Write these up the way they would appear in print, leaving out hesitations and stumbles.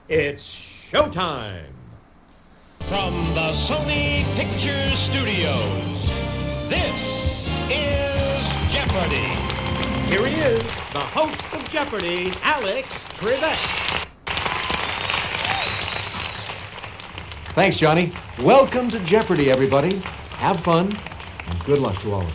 It's showtime! From the Sony Pictures Studios, this is Jeopardy! Here he is, the host of Jeopardy, Alex Trebek. Thanks, Johnny. Welcome to Jeopardy, everybody. Have fun, and good luck to all of you.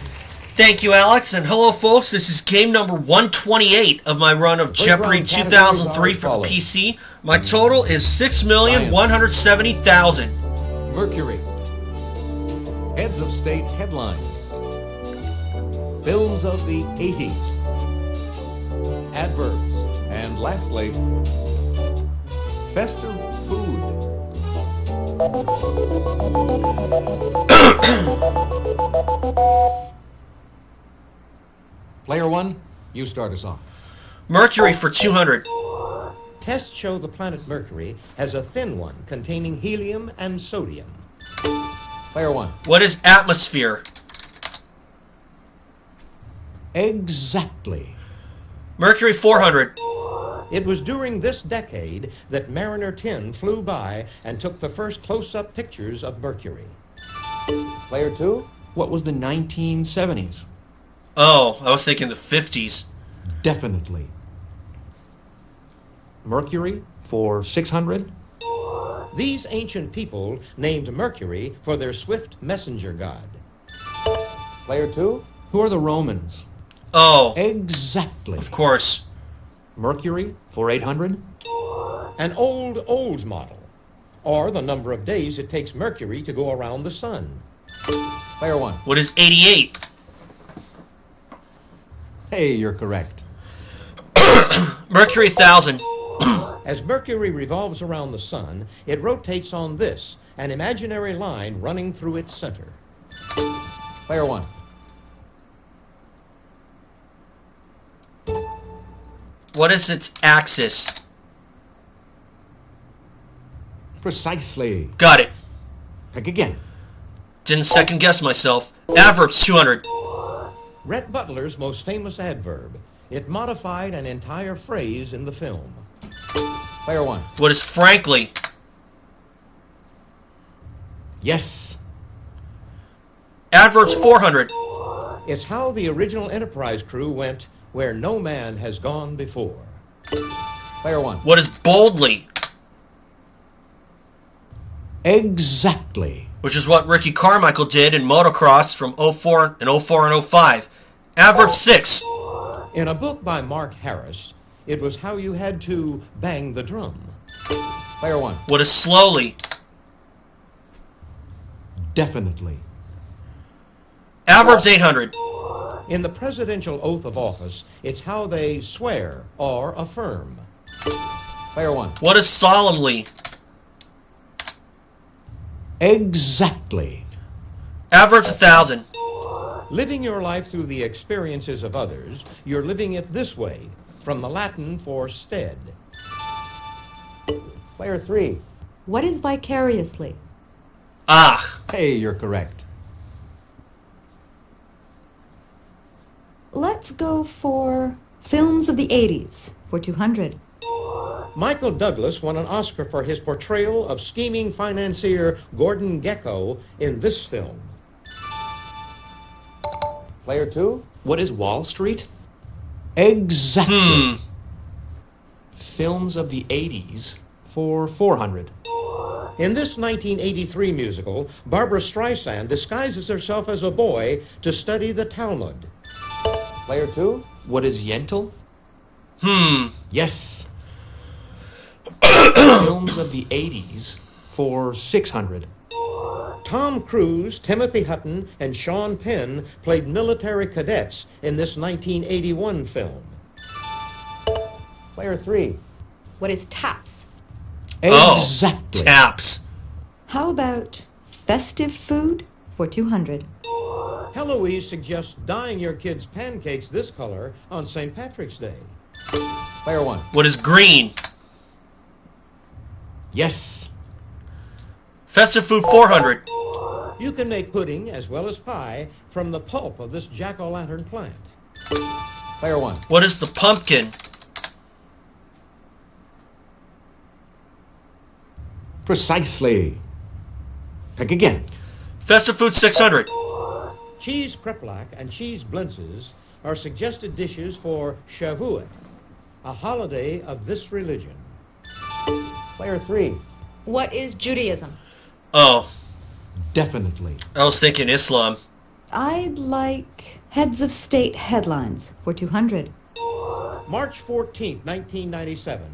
Thank you, Alex, and hello, folks. This is game number 128 of my run of Jeopardy 2003 for the PC. My total is 6,170,000. Mercury. Heads of state headlines. Films of the 80s. Adverbs. And lastly, festive food. Player one, you start us off. Mercury for 200. Tests show the planet Mercury has a thin one containing helium and sodium. Player one. What is atmosphere? Exactly. Mercury 400. It was during this decade that Mariner 10 flew by and took the first close-up pictures of Mercury. Player two. What was the 1970s? Oh, I was thinking the 50s. Definitely. Mercury for 600? These ancient people named Mercury for their swift messenger god. Player two. Who are the Romans? Oh, Exactly. of course. Mercury for 800? An old model, or the number of days it takes Mercury to go around the sun. Player one. What is 88? Hey, you're correct. Mercury 1000. As Mercury revolves around the sun, it rotates on this, an imaginary line running through its center. Player one. What is its axis? Precisely. Got it. Pick again. Didn't second guess myself. Adverbs 200. Rhett Butler's most famous adverb. It modified an entire phrase in the film. Player one. What is frankly? Yes. Adverbs 400. It's how the original Enterprise crew went where no man has gone before. Player one. What is boldly? Exactly. Which is what Ricky Carmichael did in motocross from 04 and 05. Adverb 6. In a book by Mark Harris, it was how you had to bang the drum. Player one. What is slowly? Definitely. Adverbs 800. In the presidential oath of office, it's how they swear or affirm. Player one. What is solemnly? Exactly. Adverbs 1000. Living your life through the experiences of others, you're living it this way, from the Latin for stead. Player three. What is vicariously? Ah. Hey, you're correct. Let's go for films of the 80s for 200. Michael Douglas won an Oscar for his portrayal of scheming financier Gordon Gekko in this film. Player two. What is Wall Street? Exactly. Films of the 80s for 400. In this 1983 musical, Barbara Streisand disguises herself as a boy to study the Talmud. Player two. What is Yentl? Yes. Films of the 80s for 600. Tom Cruise, Timothy Hutton, and Sean Penn played military cadets in this 1981 film. Player three. What is taps? Exactly. Oh, taps. How about festive food for 200? Heloise suggests dyeing your kids' pancakes this color on St. Patrick's Day. Player one. What is green? Yes. Festive food 400. You can make pudding as well as pie from the pulp of this jack-o'-lantern plant. Player one. What is the pumpkin? Precisely. Pick again. Festive food 600. Cheese kreplach and cheese blintzes are suggested dishes for Shavuot, a holiday of this religion. Player 3. What is Judaism? Oh, Definitely. I was thinking Islam. I'd like heads of state headlines for 200. March 14th, 1997.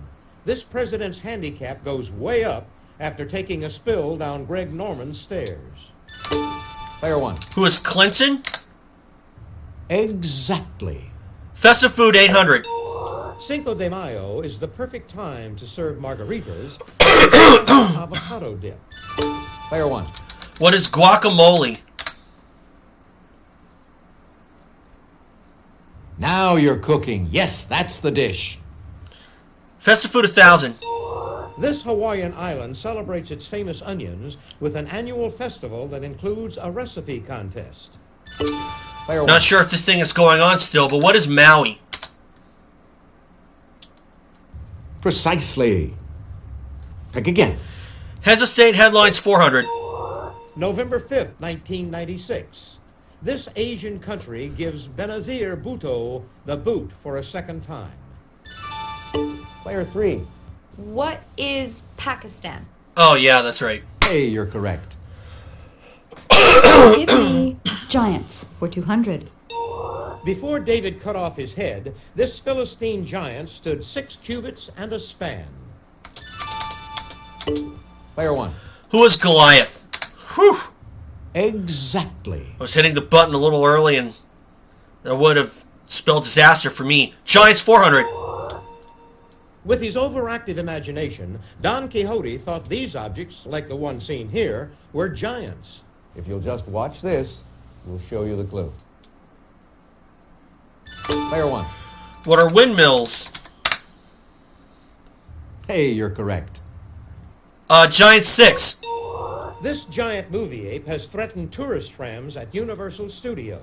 This president's handicap goes way up after taking a spill down Greg Norman's stairs. Player 1. Who is Clinton? Exactly. Festive food 800. Cinco de Mayo is the perfect time to serve margaritas with avocado dip. Player 1. What is guacamole? Now you're cooking. Yes, that's the dish. Festive food 1000. This Hawaiian island celebrates its famous onions with an annual festival that includes a recipe contest. Player 1. Not sure if this thing is going on still, but what is Maui? Precisely. Pick again. Heads of state headlines 400. November 5th, 1996. This Asian country gives Benazir Bhutto the boot for a second time. Player 3. What is Pakistan? Oh, yeah, that's right. Hey, you're correct. Give me giants for 200. Before David cut off his head, this Philistine giant stood 6 cubits and a span. Player 1. Who is Goliath? Whew. Exactly. I was hitting the button a little early, and that would have spelled disaster for me. Giants 400. With his overactive imagination, Don Quixote thought these objects, like the one seen here, were giants. If you'll just watch this, we'll show you the clue. Player 1. What are windmills? Hey, you're correct. Giants 6. This giant movie ape has threatened tourist trams at Universal Studios.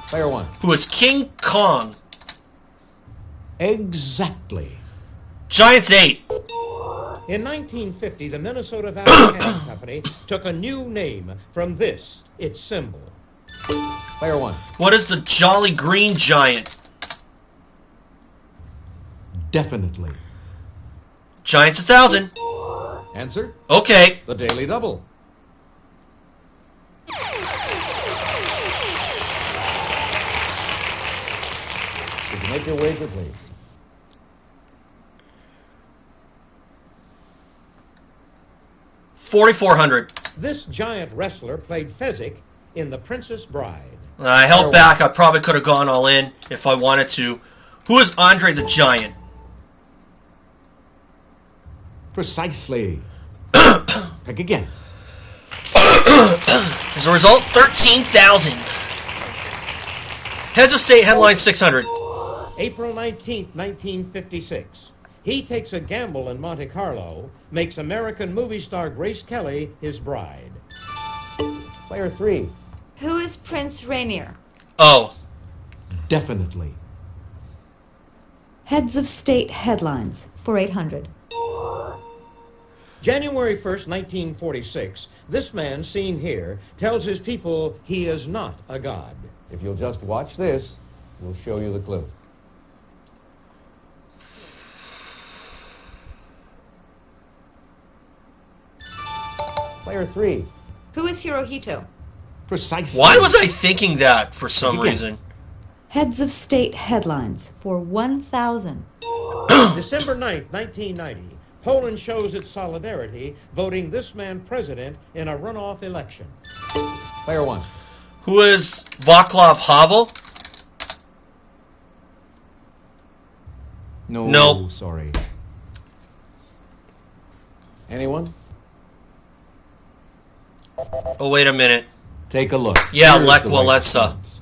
Player 1. Who is King Kong? Exactly. Giants 8. In 1950, the Minnesota Valley Canning Company took a new name from this, its symbol. Player 1. What is the Jolly Green Giant? Definitely. Giants 1000. Answer? Okay. The Daily Double. Could you make your wager, please? $4,400. This giant wrestler played Fezzik in The Princess Bride. I held back. I probably could have gone all in if I wanted to. Who is Andre the Giant? Precisely. Pick again. As a result, 13,000. Heads of State headline 600. April 19th, 1956. He takes a gamble in Monte Carlo, makes American movie star Grace Kelly his bride. Player 3. Who is Prince Rainier? Oh, Definitely. Heads of state headlines for 800. January 1st, 1946, this man seen here tells his people he is not a god. If you'll just watch this, we'll show you the clue. Player 3. Who is Hirohito? Precisely. why was I thinking that for some Again. reason? Heads of state headlines for 1,000. December 9th, 1990, Poland shows its solidarity, voting this man president in a runoff election. Player 1. Who is Václav Havel? No. No. Sorry. Anyone? Oh, wait a minute. Take a look. Yeah, Here's Lech the right Walesa. response.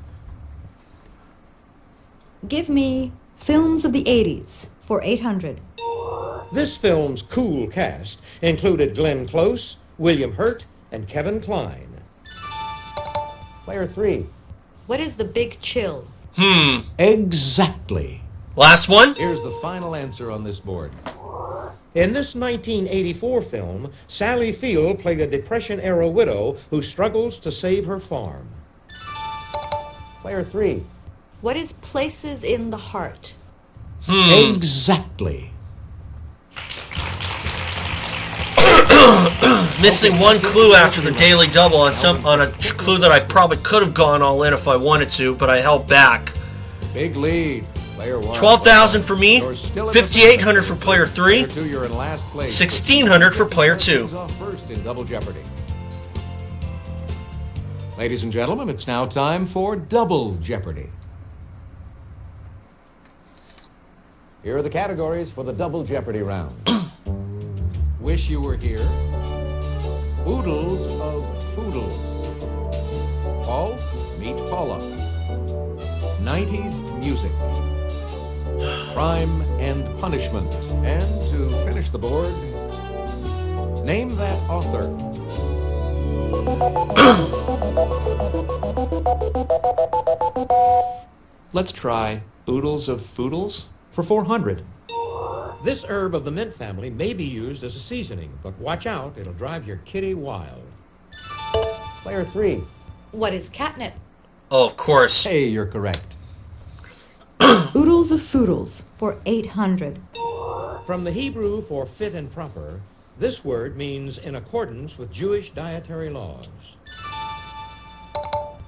Give me films of the 80s for 800. This film's cool cast included Glenn Close, William Hurt, and Kevin Kline. Player 3. What is the Big Chill? Exactly. Last one? Here's the final answer on this board. In this 1984 film, Sally Field played a Depression-era widow who struggles to save her farm. Player 3. What is places in the heart? Exactly. Missing one clue after the daily double on a clue that I probably could have gone all in if I wanted to, but I held back. Big lead. Player 1. 12,000 for me, You're still in the 5,800 for player 3, Player 2, you're in last place. 1,600 for player 2. Off first in Double Jeopardy. Ladies and gentlemen, it's now time for Double Jeopardy. Here are the categories for the Double Jeopardy round. Wish You Were Here. Oodles of Foodles. Paul, Meet Paula. 90s music. Crime and Punishment. And to finish the board, name that author. Let's try Oodles of Foodles for 400. This herb of the mint family may be used as a seasoning, but watch out, it'll drive your kitty wild. Player 3. What is catnip? Oh, of course. Hey, you're correct. Oodles of Foodles for 800. From the Hebrew for fit and proper, this word means in accordance with Jewish dietary laws.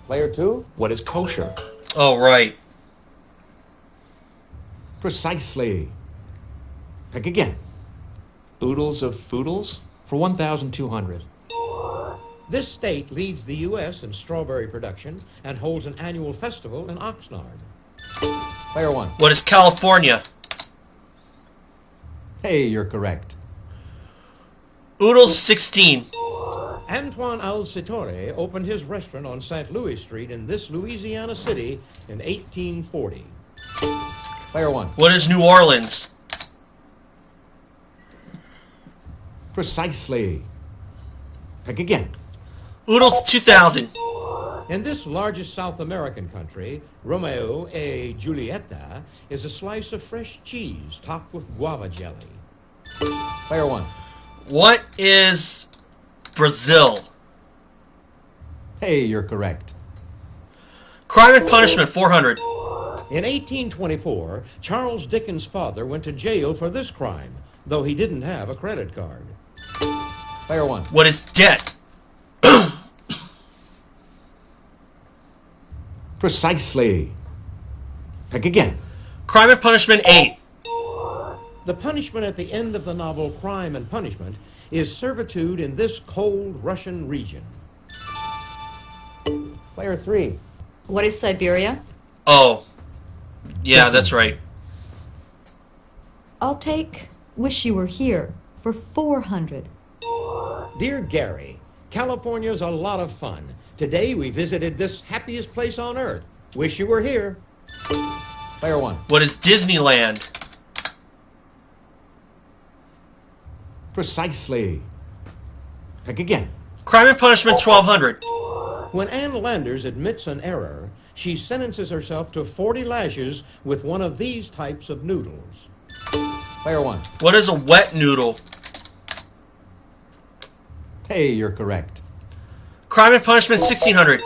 Player 2. What is kosher? Oh, right. Precisely. Pick again. Oodles of Foodles for 1,200. This state leads the U.S. in strawberry production and holds an annual festival in Oxnard. Player 1. What is California? Hey, you're correct. Oodles 16. Antoine Al-Sitore opened his restaurant on St. Louis Street in this Louisiana city in 1840. Player 1. What is New Orleans? Precisely. Pick again. Oodles 2000. In this largest South American country, Romeo e Julieta is a slice of fresh cheese topped with guava jelly. Player 1. What is Brazil? Hey, you're correct. Crime and Punishment 400. In 1824, Charles Dickens' father went to jail for this crime, though he didn't have a credit card. Player 1. What is debt? Precisely. Pick again. Crime and Punishment 8. The punishment at the end of the novel Crime and Punishment is servitude in this cold Russian region. Player 3. What is Siberia? Oh. Yeah, that's right. I'll take Wish You Were Here for 400. Dear Gary, California's a lot of fun. Today we visited this happiest place on earth. Wish you were here. Player 1. What is Disneyland? Precisely. Pick again. Crime and Punishment 1200. When Ann Landers admits an error, she sentences herself to 40 lashes with one of these types of noodles. Player 1. What is a wet noodle? Hey, you're correct. Crime and Punishment 1600.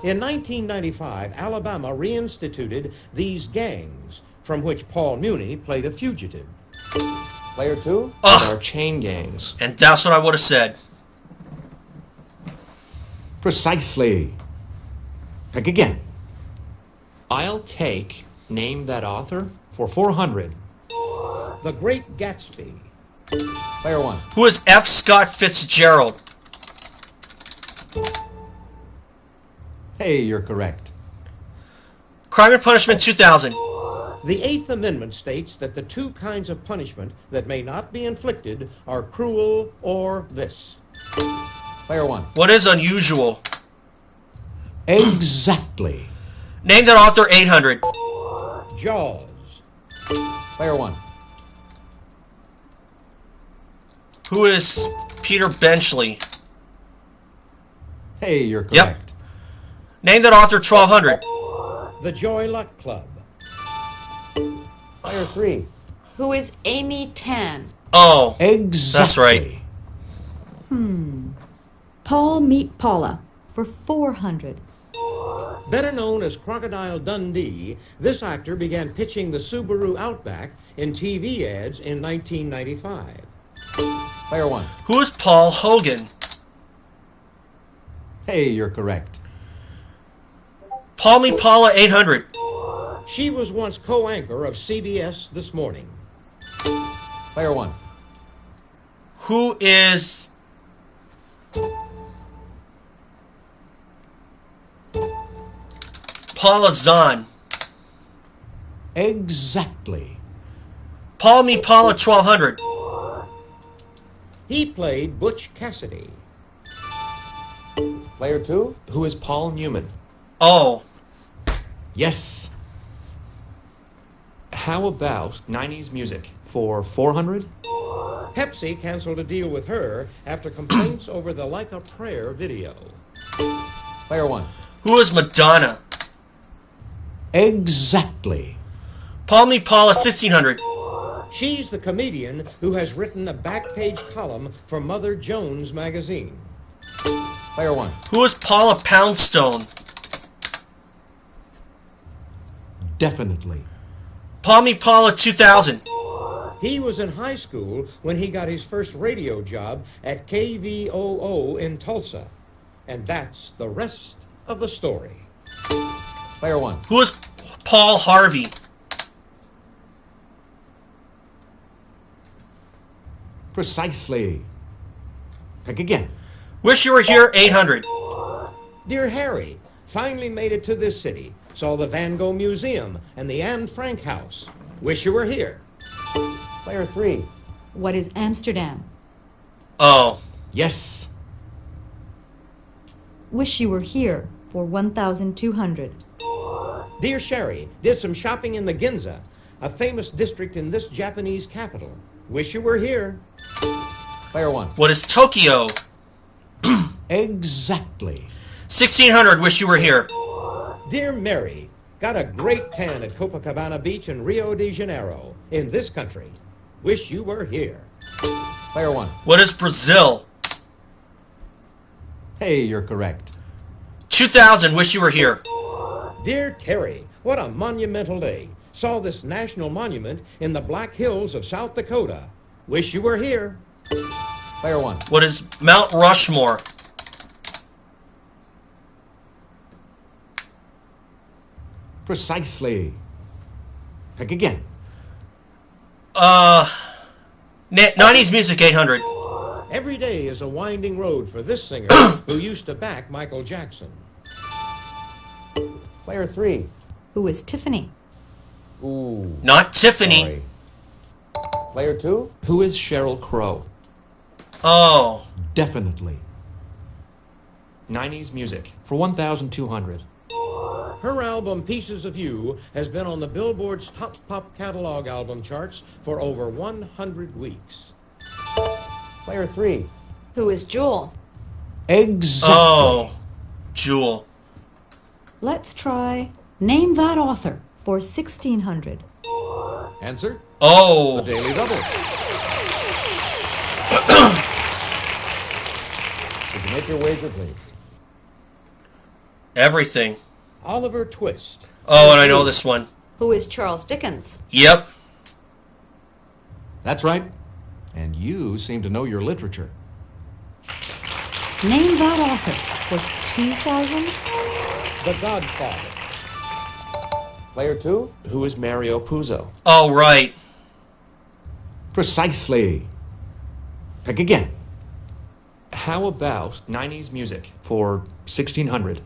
In 1995, Alabama reinstituted these gangs, from which Paul Muni played a fugitive. Player 2. Ugh. Are chain gangs. And that's what I would have said. Precisely. Pick again. I'll take Name That Author for 400. The Great Gatsby. Player 1. Who is F. Scott Fitzgerald? Hey, you're correct. Crime and Punishment 2000. The Eighth Amendment states that the two kinds of punishment that may not be inflicted are cruel or this. Player 1. What is unusual? Exactly. Name that author 800. Jaws. Player 1. Who is Peter Benchley? Hey, you're correct. Yep. Name that author 1200. The Joy Luck Club. Player 3. Who is Amy Tan? Oh, Exactly. that's right. Paul Meet Paula for 400. Better known as Crocodile Dundee, this actor began pitching the Subaru Outback in TV ads in 1995. Player 1. Who is Paul Hogan? Hey, you're correct. Paul Me Paula 800. She was once co-anchor of CBS This Morning. Player 1. Who is Paula Zahn? Exactly. Paul Me Paula 1200. He played Butch Cassidy. Player 2. Who is Paul Newman? Oh, Yes. How about 90s music for 400? Pepsi canceled a deal with her after complaints over the Like a Prayer video. Player 1. who is Madonna? Exactly. Paul Me Paula 1600. She's the comedian who has written a back-page column for Mother Jones magazine. Player 1. Who is Paula Poundstone? Definitely. Paul Me Paula 2000. He was in high school when he got his first radio job at KVOO in Tulsa. And that's the rest of the story. Player 1. Who is Paul Harvey? Precisely. Pick again. Wish You Were Here 800. Dear Harry, finally made it to this city. Saw the Van Gogh Museum and the Anne Frank House. Wish you were here. Player 3. What is Amsterdam? Oh, Yes. Wish you were here for 1,200. Dear Sherry, did some shopping in the Ginza, a famous district in this Japanese capital. Wish you were here. Player 1. what is Tokyo? Exactly. 1600. Wish You Were Here. Dear Mary, got a great tan at Copacabana Beach in Rio de Janeiro, in this country. Wish you were here. Player 1. What is Brazil? Hey, you're correct. 2000. Wish You Were Here. Dear Terry, what a monumental day. Saw this national monument in the Black Hills of South Dakota. Wish you were here. Player 1. What is Mount Rushmore? Precisely. Pick again. 90s Music 800. Every day is a winding road for this singer who used to back Michael Jackson. Player 3. Who is Tiffany? Ooh. Not Tiffany. Sorry. Player 2. Who is Sheryl Crow? Oh, Definitely. 90s music for 1,200. Her album Pieces of You has been on the Billboard's top pop catalog album charts for over 100 weeks. Player 3. Who is Jewel? Exactly. oh, Jewel. Let's try Name That Author for 1,600. Answer? The Oh, Daily Double. Would you make your wager, please? everything. Oliver Twist. Oh, and I know this one. Who is Charles Dickens? Yep. That's right. And you seem to know your literature. Name That Author for 2,000. The Godfather. Player 2. Who is Mario Puzo? Oh, right. Precisely. Pick again. How about 90s music for 1,600?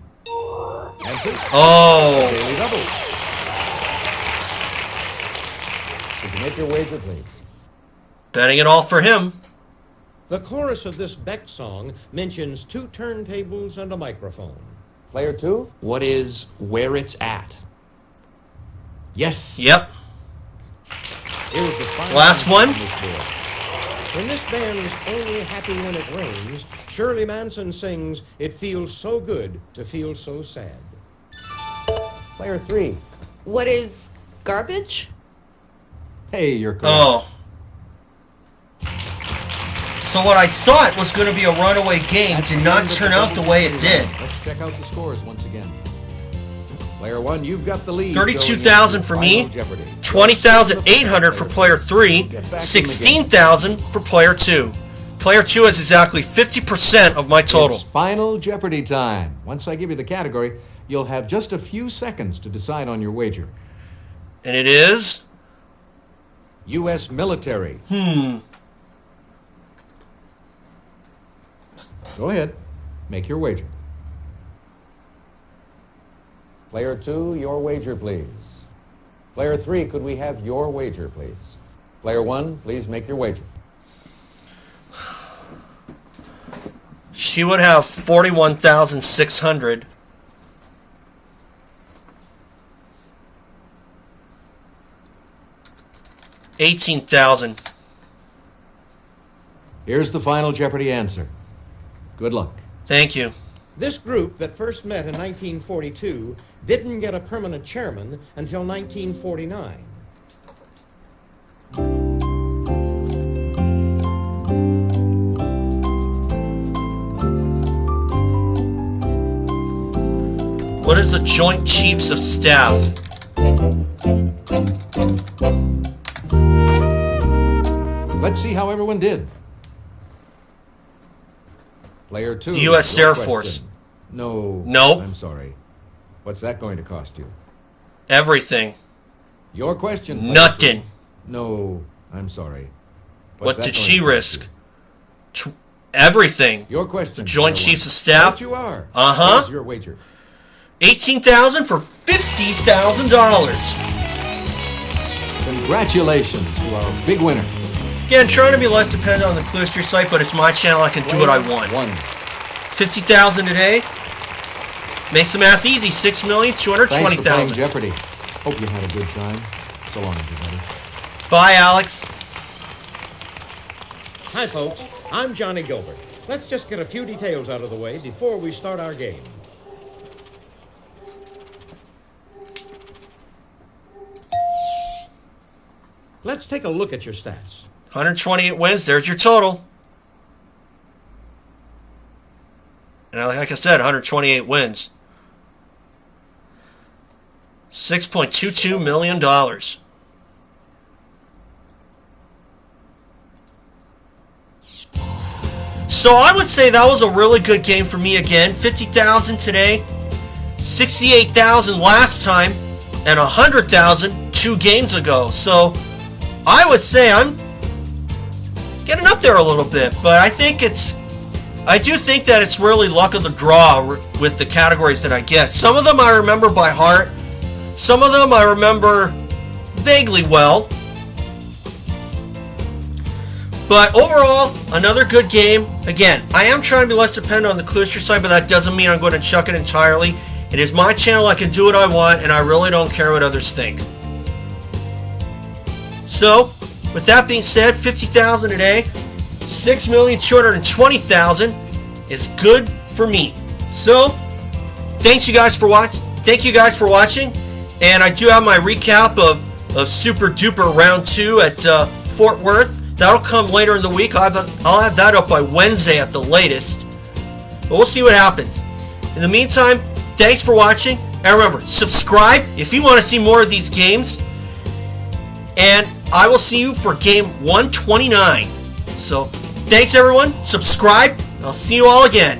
Answer? Oh, Daily Double. Would you make your wager, please? betting it all for him. The chorus of this Beck song mentions 2 turntables and a microphone. Player 2. What is Where It's At? Yes. Yep. Here's the final Last answer one. on this board. In this band's Only Happy When It Rains, Shirley Manson sings, "It feels so good to feel so sad." Player 3. What is garbage? Hey, you're correct. Oh, So what I thought was going to be a runaway game That's did the not end of turn the out the way it did. Let's check out the scores once again. Player 1, you've got the lead. 32,000 for me, 20,800 for player 3, 16,000 for player 2. Player 2 is exactly 50% of my total. It's Final Jeopardy time. Once I give you the category, you'll have just a few seconds to decide on your wager. And it is? U.S. military. Go ahead. Make your wager. Player 2, your wager, please. Player 3, could we have your wager, please? Player 1, please make your wager. She would have 41,600. $18,000. Here's the Final Jeopardy answer. Good luck. Thank you. This group that first met in 1942 didn't get a permanent chairman until 1949. What is the Joint Chiefs of Staff? Let's see how everyone did. Player 2. The U.S. your Air question. Force. No. Nope. I'm sorry. What's that going to cost you? Everything. Your question. Player Nothing. 2. No. I'm sorry. What What's did that she going to cost risk? you? Everything. Your question. The Joint Player Chiefs 1. of Staff? Yes, you are. Uh-huh. Here's your wager. 18,000 for $50,000. Congratulations to our big winner. Again, trying to be less dependent on the Clearstream site, but it's my channel. I can do what I want. 50,000 today. Makes the math easy. Thanks for playing 6,220,000. Jeopardy. Hope you had a good time. So long, everybody. Bye, Alex. Hi, folks. I'm Johnny Gilbert. Let's just get a few details out of the way before we start our game. Let's take a look at your stats. 128 wins. There's your total. And like I said, 128 wins. $6.22 million. So I would say that was a really good game for me again. 50,000 today, 68,000 last time, and 100,000 2 games ago. So I would say I'm getting up there a little bit, but I do think that it's really luck of the draw with the categories that I get. Some of them I remember by heart. Some of them I remember vaguely well. But overall, another good game. Again, I am trying to be less dependent on the Clearstream site, but that doesn't mean I'm going to chuck it entirely. It is my channel. I can do what I want, and I really don't care what others think. So, with that being said, 50,000 today, 6,220,000 is good for me. So, thank you guys for watching. And I do have my recap of Super Duper Round 2 at Fort Worth. That'll come later in the week. I'll have that up by Wednesday at the latest. But we'll see what happens. In the meantime, thanks for watching. And remember, subscribe if you want to see more of these games. And I will see you for game 129. So, thanks everyone. Subscribe. I'll see you all again.